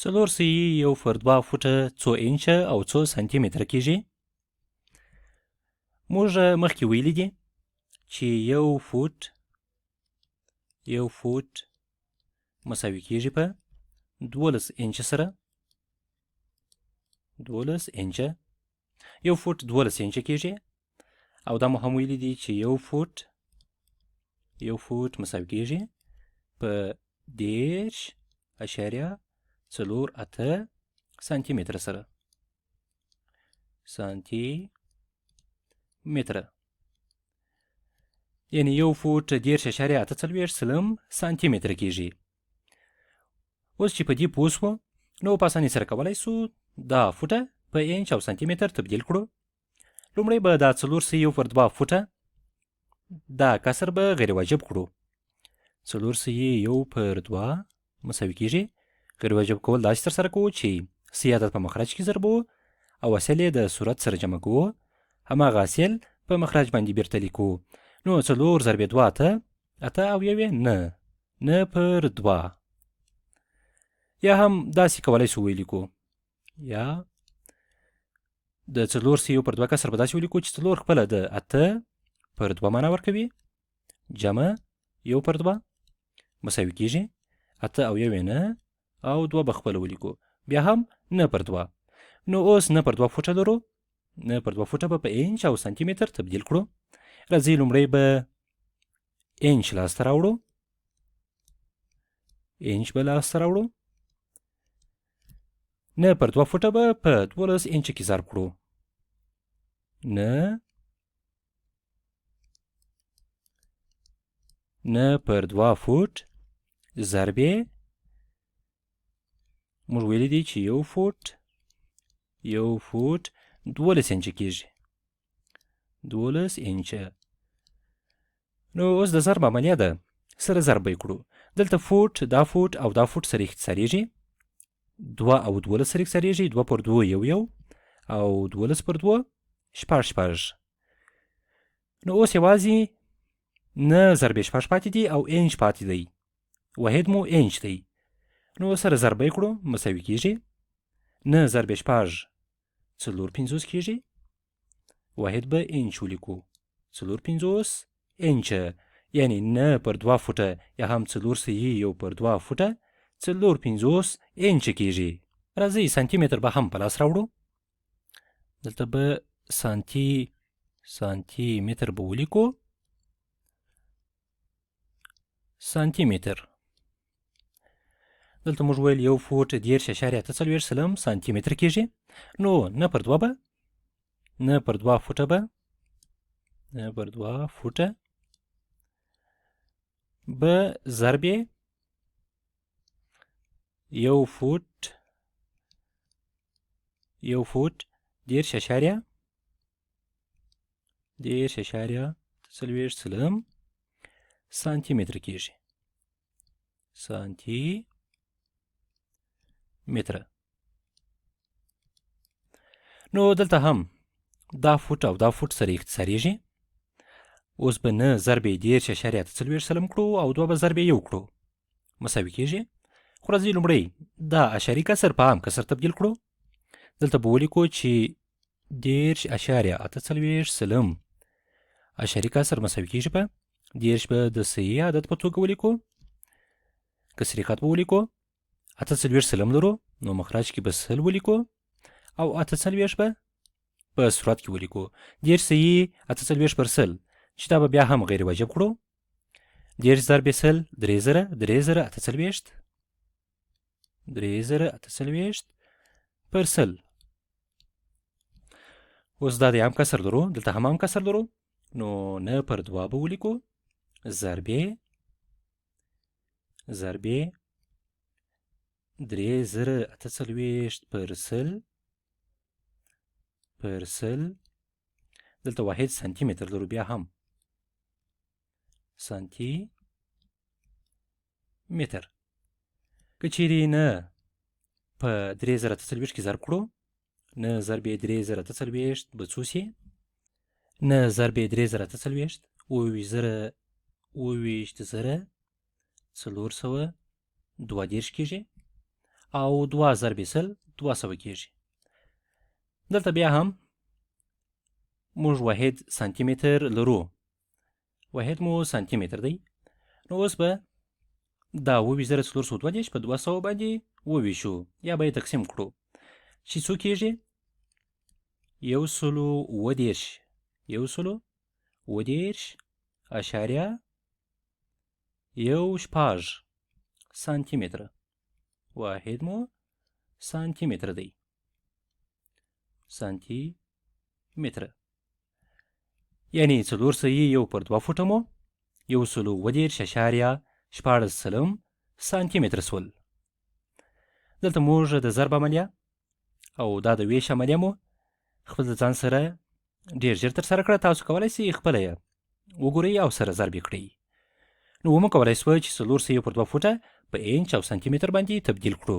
څلور سوی یو پر دوه فوټه څو انچه او څو سانتي متره کیږي. موږ مخکې ویلي دي چې یو فوټ مساوي کیږي په 12 انچه سره. 12 انچه یو فوټ 12 انچه کیږي، او دا مو هم ویلي دي چې یو فوټ مساوي کیږي په 10.48 سانتي متره سره. سانتي متره یعنی یو فوټ 10.48 سانتي متره کیږي. اوس چې په دې پوه شو نو په اسانۍ سره کولی شو دا فوټه په انچ او سانتي متر تبدیل کړو. لومړی به دا 4 پر 2 فوټه دا کسر به غیر واجب کړو. 4 پر 2 مساوي کیږي. غیر واجب کول داسې ترسره کوو چې سی عدد په مخرج کې ضربو او اصل یې د صورت سره جمع کوو، هماغه اصل په مخرج باندې بیرته لیکو. نو 4 ضرب 2 8 او یو 9 پر 2. یا هم داسې کولی شو ولیکو، یا د 4 پر 2 کسر به داسې ولیکو چې 4 خپله د 8 پر 2 معنا ورکوي، جمع 1 پر 2 مساوي کیږي 8 او یو 9 او 2 به خپله ولیکو، بیا هم 9 پر 2. نو اوس 9 پر 2 فوټه لرو. 9 پر 2 فوټه به په انچ او سانتي متر تبدیل کړو. راځئ لومړی به انچ لاسته راوړو. انچ به لاسته راوړو. 9 پر 2 فوټه به په 12 انچه کې ضرب کړو. 9 پر 2 فوټ ضربې موږ ویلی دی چې یو فوټ 12 انچه کیږي. 12 انچه. نو اوس د ضرب عملیه ده، سره ضرب به یې کړو. دلته فوټ، دا فوټ او دا فوټ سره اختصاریږي. 2 او 12 سره اختصاریږي. 2 پر 2 یو او 12 پر 2 شپږ. نو اوس یوازې 9 ضرب 6 پاتې دي او انچ پاتې دی. واحد مو انچ دی. نو سره ضرب یې کړو مساوي کیږي. 9 ضرب 6 54 کیږي. واحد به انچ ولیکو. 54 انچه یعنی 9 پر 2 فوټه یا هم 4 پر 2 فوټه 54 انچه کیږي. راځئ سانتي متر به هم په لاس راوړو. دلته به سانتي متر به ولیکو. سانتي متر دلته موږ ویل یو فوټ 10.48 سانتي متر کیږي. نو 9 پر 2 به 9 پر 2 فوټه به 9 پر 2 فوټه به ضرب یو فوټ 10.48 سانتي متر کیږي. سانتي متر. نو دلته هم دا فوټ او دا فوټ سره اختصاریږي. اوس به 9 ضرب 10.48 کړو او 2 به ضرب 1 کړو مساوي کیږي. خو راځئ لومړی دا اشاري کسر په عام کسر تبدیل کړو. دلته به ولیکو چې 10.48 اشاري کسر مساوي کیږي په 10 به د صحیح عدد په توګه ولیکو. کسري خط به ولیکو. 48 لرو نو مخرج کې به 0 ولیکو او 48 به په صورت کې ولیکو. 10 صحیح 48 پر 0 چې دا به بیا هم غیر واجب کړو. 10 ضرب 0 30 پر 0. اوس دا د عام کسر لرو، دلته هم عام کسر لرو. نو 9 پر 2 به ولیکو. ضربې 30 پر 0 دلته واحد سانتي متر لرو. بیا هم سانتي متر. که چیرې 9 په 30 کې ضرب کړو، 9 ضرب 30 به څو سي؟ 9 ضرب 30 24,420 کیږي. او 2 ضرب سل 200 کېږي. دلته بیا هم موږ واحد سانتي متر لرو. واحد مو سانتي متر دی. نو اوس به دا 2,422 په 200 باندې وویشو یا به یې تقسیم کړو چې څو کېږي؟ 130.16 سانتي متر. واحد مو سانتي متر دی. سانتي متر یعنی 401/2 فوټه مو 130.16 سانتي متر سول. دلته موږ د ضرب عملیه او دا د ویش عملیه مو خپل د ځان سره ډېر ژر ترسره کړه. تاسو کولی سئ خپله یې وګورئ او سره ضرب یې کړئ. نو ومو کولی سوه چې 401/2 فوټه په انچ او سانتي متر باندې تبدیل کړو.